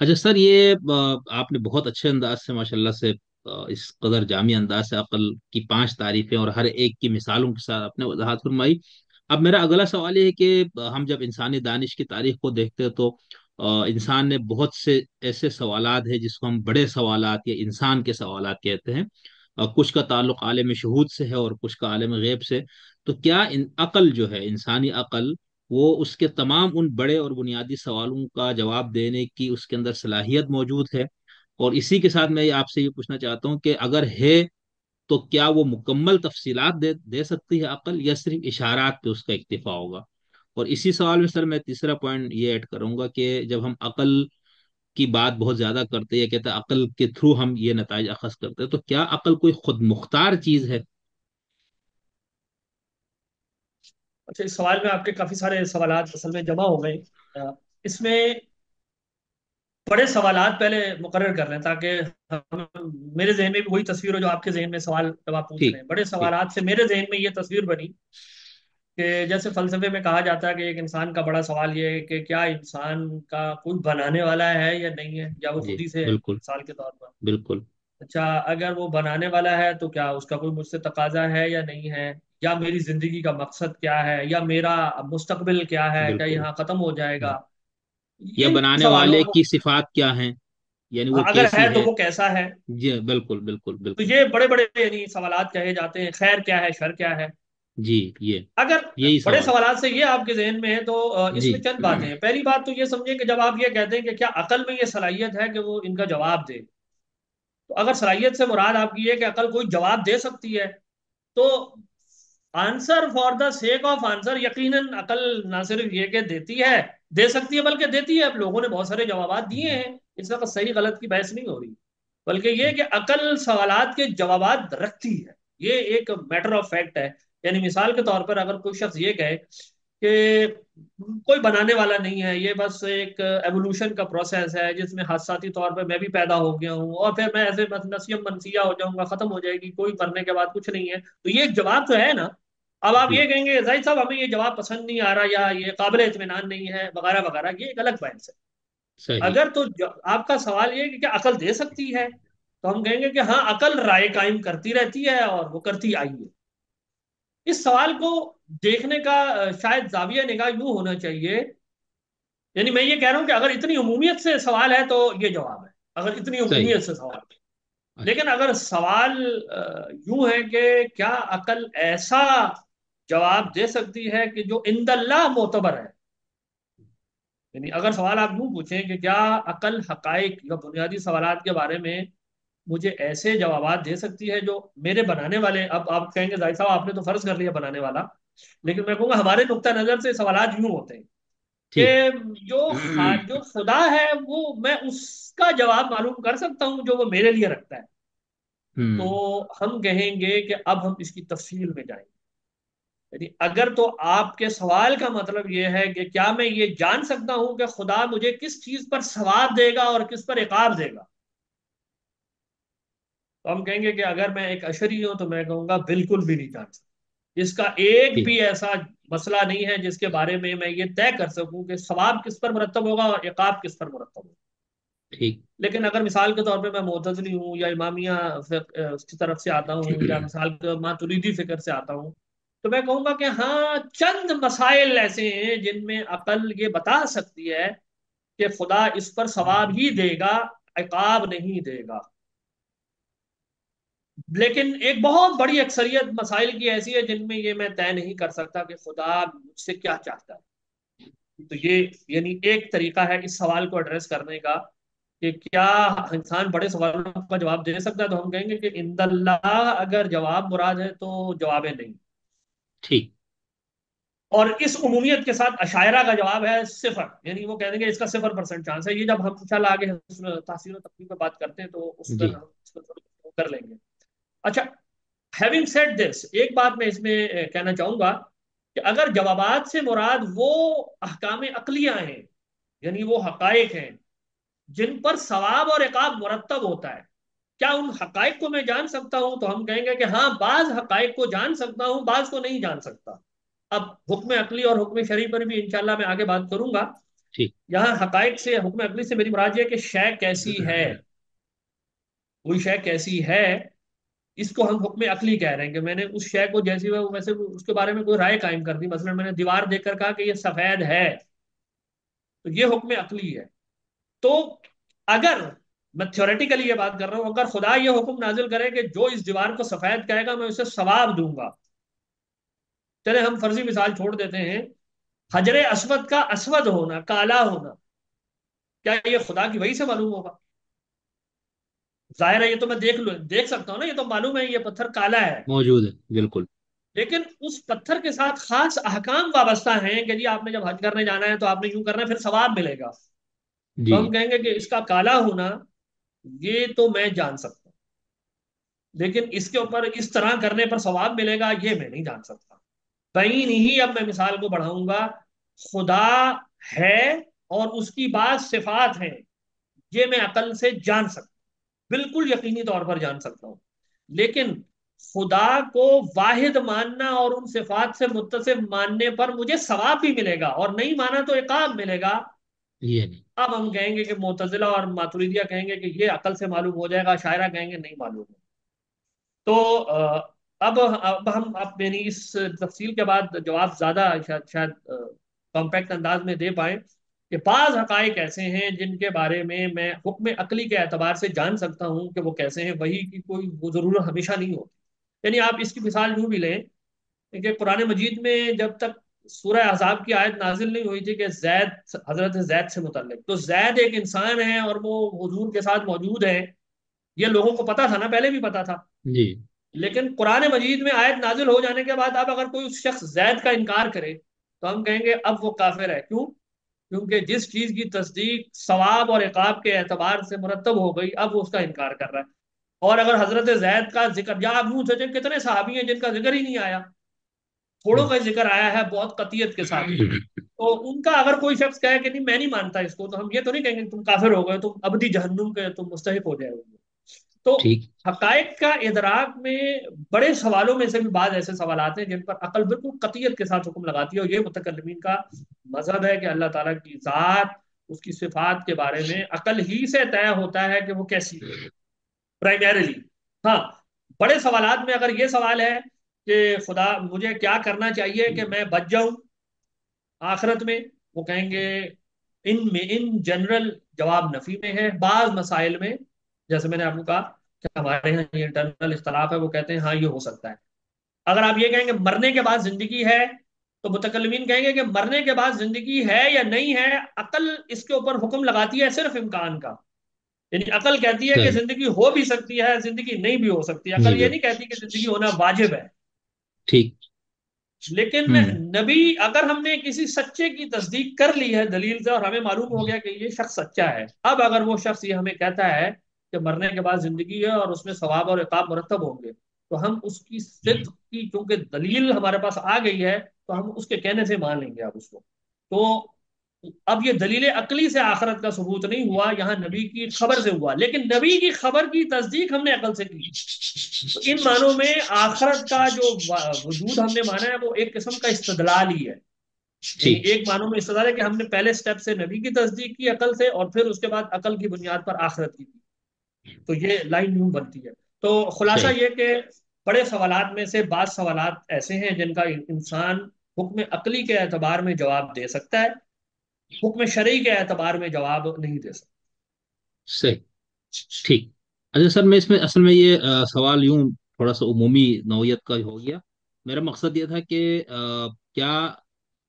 अच्छा सर, ये आपने बहुत अच्छे अंदाज से माशाल्लाह से इस कदर जामी अंदाज से अकल की पांच तारीफें और हर एक की मिसालों के साथ आपने वजाहत फरमाई। अब मेरा अगला सवाल ये है कि हम जब इंसानी दानिश की तारीख को देखते हैं तो इंसान ने बहुत से ऐसे सवालात हैं जिसको हम बड़े सवालात या इंसान के सवालात कहते हैं। कुछ का ताल्लुक आलम शहूद से है और कुछ का आलम गैब से। तो क्या अकल जो है, इंसानी अकल, वो उसके तमाम उन बड़े और बुनियादी सवालों का जवाब देने की उसके अंदर सलाहियत मौजूद है? और इसी के साथ मैं आपसे ये पूछना चाहता हूँ कि अगर है तो क्या वो मुकम्मल तफसीलात दे सकती है अकल, या सिर्फ इशारात पे उसका इक्तिफा होगा? और इसी सवाल में सर मैं तीसरा पॉइंट ये ऐड करूंगा कि जब हम अकल की बात बहुत ज्यादा करते हैं, कहते हैं अकल के थ्रू हम ये नताइज अखज करते हैं, तो क्या अकल कोई खुद मुख्तार चीज है? अच्छा, इस सवाल में आपके काफी सारे सवालात असल में जमा हो गए। इसमें बड़े सवालात पहले मुकर्रर कर लें ताकि मेरे जहन में भी वही तस्वीर हो जो आपके जहन में सवाल जब आप पूछ रहे ठीक। हैं। बड़े ठीक। सवालात से मेरे जहन में ये तस्वीर बनी कि जैसे फलसफे में कहा जाता है कि एक इंसान का बड़ा सवाल ये है कि क्या इंसान का कोई बनाने वाला है या नहीं है, या वो जी खुद ही से है बिल्कुल। मिसाल के तौर पर। बिल्कुल। अच्छा, अगर वो बनाने वाला है तो क्या उसका कोई मुझसे तकाजा है या नहीं है, या मेरी जिंदगी का मकसद क्या है, या मेरा मुस्तकबिल क्या है, क्या बिल्कुल। यहाँ खत्म हो जाएगा। हम्म। या इन बनाने सवालों वाले को, की सिफात क्या हैं, यानी वो अगर कैसी है तो है? वो कैसा है। जी बिल्कुल बिल्कुल तो बिल्कुल। ये बड़े बड़े यानी सवालात कहे जाते हैं, खैर क्या है, शर क्या है। जी। ये अगर यही बड़े सवाल। सवालात से ये आपके जहन में है तो जी। इसमें चंद बातें हैं। पहली बात तो ये समझें कि जब आप ये कहते हैं कि क्या अकल में ये सलाहियत है कि वो इनका जवाब दे, तो अगर सलाहियत से मुराद आपकी है कि अकल कोई जवाब दे सकती है, तो answer for the sake of answer, यकीनन अकल ना सिर्फ ये कि देती है, दे सकती है, बल्कि देती है। अब लोगों ने बहुत सारे जवाब दिए हैं, इस वक्त सही गलत की बहस नहीं हो रही, बल्कि ये कि अकल सवालात के जवाब रखती है। ये एक मैटर ऑफ फैक्ट है। यानी मिसाल के तौर पर अगर कोई शख्स ये कहे कि कोई बनाने वाला नहीं है, ये बस एक एवोल्यूशन का प्रोसेस है जिसमें हादसाती तौर पर मैं भी पैदा हो गया हूँ और फिर मैं ऐसे बस नसियम मनसिया हो जाऊंगा, खत्म हो जाएगी, कोई मरने के बाद कुछ नहीं है, तो ये एक जवाब तो है ना। अब आप जी। ये कहेंगे जाहिद साहब हमें ये जवाब पसंद नहीं आ रहा या ये काबिल इत्मीनान नहीं है वगैरह वगैरह, ये एक अलग बहस है। सही। अगर तो आपका सवाल ये है कि क्या अकल दे सकती है, तो हम कहेंगे कि हाँ, अकल राय कायम करती रहती है और वो करती आई है। इस सवाल को देखने का शायद जाविया निगाह यूं होना चाहिए। यानी मैं ये कह रहा हूं कि अगर इतनी उमूमियत से सवाल है तो ये जवाब है, अगर इतनी सही। उमूमियत से सवाल है। अच्छा। लेकिन अगर सवाल यूं है कि क्या अकल ऐसा जवाब दे सकती है कि जो इंदल्लाह मोतबर है, यानी अगर सवाल आप यूं पूछें कि क्या अकल हकाइक या बुनियादी सवालात के बारे में मुझे ऐसे जवाब दे सकती है जो मेरे बनाने वाले, अब आप कहेंगे जाहिद साहब आपने तो फर्ज कर लिया बनाने वाला, लेकिन मैं कहूंगा हमारे नुक्ता नजर से सवालात यूं होते हैं ठीक। कि जो खुदा है वो मैं उसका जवाब मालूम कर सकता हूं जो वो मेरे लिए रखता है। हम्म। तो हम कहेंगे कि अब हम इसकी तफसील में जाएंगे। यानी अगर तो आपके सवाल का मतलब ये है कि क्या मैं ये जान सकता हूं कि खुदा मुझे किस चीज पर सवाब देगा और किस पर इकाब देगा, तो हम कहेंगे कि अगर मैं एक अशरी हूं तो मैं कहूंगा बिल्कुल भी नहीं जान सकता। इसका एक ठीक। भी ऐसा मसला नहीं है जिसके बारे में मैं ये तय कर सकूं कि सवाब किस पर मुरतब होगा और इकाब किस पर मुरतब होगा। ठीक। लेकिन अगर मिसाल के तौर पे मैं मोतजली हूँ या इमामिया की तरफ से आता हूँ या मिसाल के मातुरीदी फिक्र से आता हूँ, तो मैं कहूंगा कि हाँ, चंद मसाइल ऐसे हैं जिनमें अकल ये बता सकती है कि खुदा इस पर सवाब ही देगा, इकाब नहीं देगा। लेकिन एक बहुत बड़ी अक्सरियत मसाइल की ऐसी है जिनमें ये मैं तय नहीं कर सकता कि खुदा मुझसे क्या चाहता है। तो ये यानी एक तरीका है इस सवाल को एड्रेस करने का कि क्या इंसान बड़े सवालों का जवाब दे सकता है, तो हम कहेंगे कि इंदल्लाह अगर जवाब मुराद है तो जवाब है नहीं। ठीक। और इस उमूमियत के साथ अशायरा का जवाब है सिफर, यानी वो कह देंगे इसका 0% चांस है। ये जब हम इंशाल्लाह आगे तासीर और तकलीफ पे बात करते हैं तो उस जी। पर हम इसको थोड़ी कर लेंगे। अच्छा, हैविंग सेड दिस, एक बात मैं इसमें कहना चाहूंगा कि अगर जवाबात से मुराद वो अहकाम अकलियां हैं, यानी वो हकायक हैं जिन पर सवाब और इकाब मुरतब होता है, क्या उन हकायक को मैं जान सकता हूं, तो हम कहेंगे कि हाँ, बाज हकायक को जान सकता हूं, बाज को नहीं जान सकता। अब हुक्म अकली और हुक्म शरी पर भी इंशाल्लाह मैं आगे बात करूंगा। ठीक। यहाँ हकायक से, हुक्म अकली से मेरी मुराद ये है कि शय कैसी है, कोई शय कैसी है, इसको हम हुक्म अकली कह रहे हैं कि मैंने उस शय को जैसी है वैसे उसके बारे में कोई राय कायम कर दी। मसलन मैंने दीवार देखकर कहा कि ये सफेद है, तो ये हुक्म अकली है। तो अगर मैं थ्योरेटिकली ये बात कर रहा हूं, अगर खुदा ये हुक्म नाजिल करे कि जो इस दीवार को सफेद कहेगा मैं उसे सवाब दूंगा, चले हम फर्जी मिसाल छोड़ देते हैं, हजर असवद का असवद होना, काला होना, क्या ये खुदा की वही से मालूम होगा? जाहिर है ये तो मैं देख सकता हूँ ना, ये तो मालूम है ये पत्थर काला है। मौजूद है बिल्कुल। लेकिन उस पत्थर के साथ खास अहकाम वाबस्ता हैं कि जी आपने जब हज करने जाना है तो आपने यूं करना है, फिर सवाब मिलेगा। तो जी। हम कहेंगे कि इसका काला होना ये तो मैं जान सकता हूँ, लेकिन इसके ऊपर इस तरह करने पर सवाब मिलेगा ये मैं नहीं जान सकता। कहीं नहीं, अब मैं मिसाल को बढ़ाऊंगा, खुदा है और उसकी बात सिफात है, ये मैं अकल से जान सकता हूं, बिल्कुल यकीनी तौर पर जान सकता हूं। लेकिन खुदा को वाहिद मानना और उन सिफात से मुत्तसिफ मानने पर मुझे सवाब भी मिलेगा और नहीं माना तो इकाब मिलेगा। ये नहीं। अब हम कहेंगे कि मुतजिला और मातुरिदिया कहेंगे कि ये अकल से मालूम हो जाएगा, शायरा कहेंगे नहीं मालूम हो। तो अब हम अब यानी इस तफसील के बाद जवाब ज्यादा शायद शायद कॉम्पैक्ट अंदाज में दे पाए कि बाज हकाइक ऐसे हैं जिनके बारे में मैं हुक्म अकली के एतबार से जान सकता हूं कि वो कैसे हैं, वही की कोई वो जरूरत हमेशा नहीं होती। यानी आप इसकी मिसाल यूं भी लें कि कुरान मजीद में जब तक सूरह अहज़ाब की आयत नाजिल नहीं हुई थी कि जैद, हजरत जैद से मुतल्लिक, तो जैद एक इंसान है और वो हुजूर के साथ मौजूद है, ये लोगों को पता था ना, पहले भी पता था। जी। लेकिन कुरान मजीद में आयत नाजिल हो जाने के बाद अब अगर कोई उस शख्स जैद का इनकार करे तो हम कहेंगे अब वो काफिर है। क्यों? क्योंकि जिस चीज की तस्दीक सवाब और इकाब के एतबार से मुरतब हो गई अब वो उसका इनकार कर रहा है। और अगर हजरत जैद का जिक्र, या आप यूं सोचें कितने सहाबी हैं जिनका जिक्र ही नहीं आया, थोड़ों का जिक्र आया है बहुत कतियत के साथ। तो उनका अगर कोई शख्स कहे कि नहीं मैं नहीं मानता इसको, तो हम ये तो नहीं कहेंगे तुम काफिर हो गए, तुम अबदी जहन्नुम के तुम मुस्तहिक हो जाओगे। तो ठीक। हकायक का इदराक में बड़े सवालों में से भी बाद ऐसे सवाल आते हैं जिन पर अकल बिल्कुल कतियत के साथ हुक्म लगाती है, और ये मुतकल्लिमीन का मजहब है कि अल्लाह ताला की जात, उसकी सिफात के बारे में अकल ही से तय होता है कि वो कैसी है, प्राइमरीली। हाँ, बड़े सवालात में अगर ये सवाल है कि खुदा मुझे क्या करना चाहिए कि मैं बच जाऊं आखिरत में, वो कहेंगे इन जनरल जवाब नफी में है। बाज मसाइल में जैसे मैंने आपको कहा कि हमारे यहाँ ये इंटरनल इख्तलाफ है, वो कहते हैं हाँ ये हो सकता है। अगर आप ये कहेंगे मरने के बाद जिंदगी है, तो मुतकल्लिमीन कहेंगे कि मरने के बाद जिंदगी है या नहीं है, अकल इसके ऊपर हुक्म लगाती है सिर्फ इम्कान का। यानी अकल कहती है कि सही। जिंदगी हो भी सकती है, जिंदगी नहीं भी हो सकती है, नहीं अकल भी ये हो। नहीं कहती कि जिंदगी होना वाजिब है। ठीक। लेकिन हम्म। नबी, अगर हमने किसी सच्चे की तस्दीक कर ली है दलील से और हमें मालूम हो गया कि ये शख्स सच्चा है, अब अगर वो शख्स ये हमें कहता है कि मरने के बाद जिंदगी है और उसमें सवाब और इकाब मुरतब होंगे, तो हम उसकी सिद्क की क्योंकि दलील हमारे पास आ गई है तो हम उसके कहने से मान लेंगे अब उसको। तो अब ये दलील अकली से आखिरत का सबूत नहीं हुआ, यहाँ नबी की खबर से हुआ, लेकिन नबी की खबर की तस्दीक हमने अकल से की। तो इन मानों में आखिरत का जो वजूद हमने माना है वो एक किस्म का इस्तदलाल ही है। यानी ठीक। एक मानों में इस्तदलाल है कि हमने पहले स्टेप से नबी की तस्दीक की अकल से और फिर उसके बाद अकल की बुनियाद पर आखिरत की। तो ये लाइन यूं बनती है। तो खुलासा सही। ये कि बड़े सवालात में से बात सवालात ऐसे हैं जिनका इंसान हुक्म अकली के एतबार में जवाब दे सकता है, हुक्म शरई के एतबार में जवाब नहीं दे सकता। सही। ठीक। अच्छा सर, मैं इसमें असल में ये सवाल यूं थोड़ा सा उमूमी नौयत का हो गया। मेरा मकसद ये था कि क्या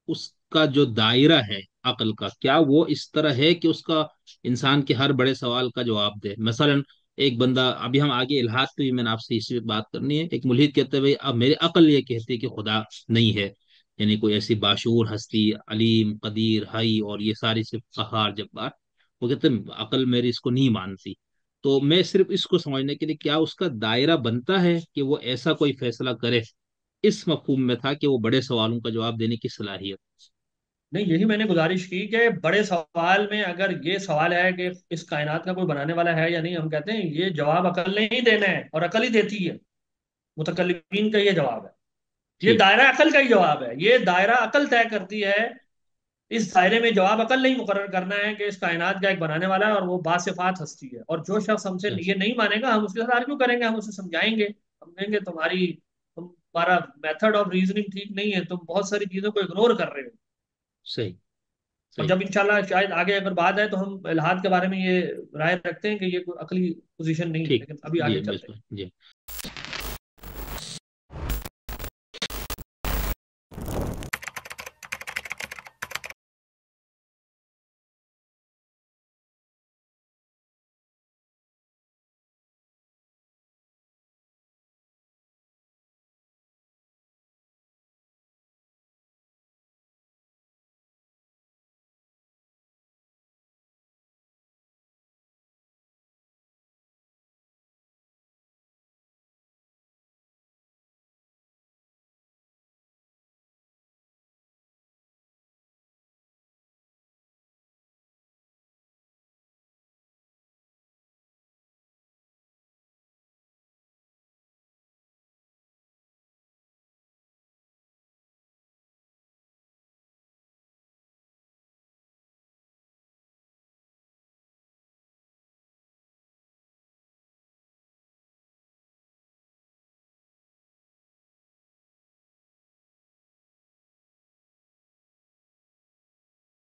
उसका जो दायरा है अकल का, क्या वो इस तरह है कि उसका इंसान के हर बड़े सवाल का जवाब दे। मसलन एक बंदा, अभी हम आगे इल्हाद पे भी मैंने आपसे इसी पे बात करनी है, एक मुल्हिद कहते हैं भाई अब मेरी अकल ये कहती है कि खुदा नहीं है, यानी कोई ऐसी बाशूर हस्ती, अलीम, कदीर, हई और ये सारी सिर्फ कहार जब्बार, वो कहते हैं अकल मेरी इसको नहीं मानती। तो मैं सिर्फ इसको समझने के लिए, क्या उसका दायरा बनता है कि वो ऐसा कोई फैसला करे, इस मफहूम में था कि वो बड़े सवालों का जवाब देने की सलाहियत। नहीं, यही मैंने गुजारिश की कि बड़े सवाल में अगर ये सवाल है कि इस कायनात का कोई बनाने वाला है या नहीं, हम कहते हैं ये जवाब अकल ने ही देना है और अकल ही देती है। मुतकल्लिमीन का ये जवाब है, ये ठीक। दायरा अकल का ही जवाब है, ये दायरा अकल तय करती है। इस दायरे में जवाब अकल नहीं मुकर्रर करना है कि इस कायनात का एक बनाने वाला है और वो बासिफात हस्ती है। और जो शख्स हमसे अच्छा ये अच्छा। नहीं मानेगा, हम उसके साथ आर्ग्यू करेंगे, हम उसे समझाएंगे, हम कहेंगे तुम्हारा मेथड ऑफ रीजनिंग ठीक नहीं है, तुम बहुत सारी चीजों को इग्नोर कर रहे हो। सही और सही। जब इंशाल्लाह शायद आगे अगर बात है तो हम इल्हाद के बारे में ये राय रखते हैं कि ये कोई अकली पोजीशन नहीं है, ठीक। लेकिन अभी जी आगे चलते हैं। बिल्कुल जी।